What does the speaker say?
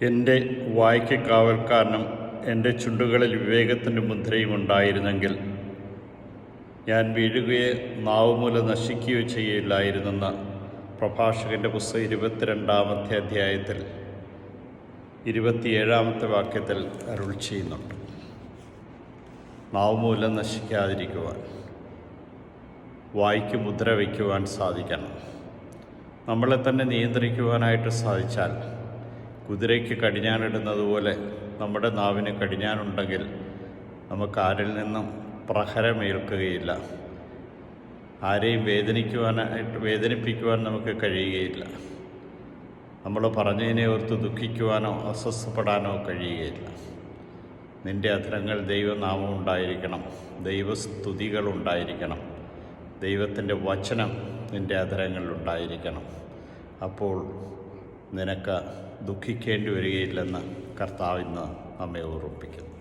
എൻ്റെ വായ്ക്ക് കാവൽക്കാരനും എൻ്റെ ചുണ്ടുകളിൽ വിവേകത്തിൻ്റെ മുദ്രയും ഉണ്ടായിരുന്നെങ്കിൽ ഞാൻ വീഴുകയോ നാവുമൂലം നശിക്കുകയോ ചെയ്യില്ലായിരുന്നെന്ന് പ്രഭാഷകൻ്റെ പുസ്തകം 22-ാമത്തെ അധ്യായത്തിൽ 27-ാമത്തെ വാക്യത്തിൽ അരുൾ ചെയ്യുന്നുണ്ട്. നാവുമൂലം നശിക്കാതിരിക്കുവാൻ, വായ്ക്ക് മുദ്ര വയ്ക്കുവാൻ സാധിക്കണം. നമ്മളെ തന്നെ നിയന്ത്രിക്കുവാനായിട്ട് സാധിച്ചാൽ, കുതിരയ്ക്ക് കടിഞ്ഞാണിടുന്നത് പോലെ നമ്മുടെ നാവിന് കടിഞ്ഞാനുണ്ടെങ്കിൽ നമുക്ക് ആരിൽ നിന്നും പ്രഹരമേൽക്കുകയില്ല. ആരെയും വേദനിപ്പിക്കുവാൻ നമുക്ക് കഴിയുകയില്ല. നമ്മൾ പറഞ്ഞതിനെ ഓർത്ത് ദുഃഖിക്കുവാനോ അസ്വസ്ഥപ്പെടാനോ കഴിയുകയില്ല. നിൻ്റെ അധരങ്ങൾ ദൈവനാമം ഉണ്ടായിരിക്കണം, ദൈവസ്തുതികളുണ്ടായിരിക്കണം, ദൈവത്തിൻ്റെ വചനം നിൻ്റെ അധരങ്ങളിലുണ്ടായിരിക്കണം. അപ്പോൾ നിനക്ക് ദുഃഖിക്കേണ്ടി വരികയില്ലെന്ന് കർത്താവ് ഇന്ന് നമ്മെ ഓർമ്മിപ്പിക്കുന്നു.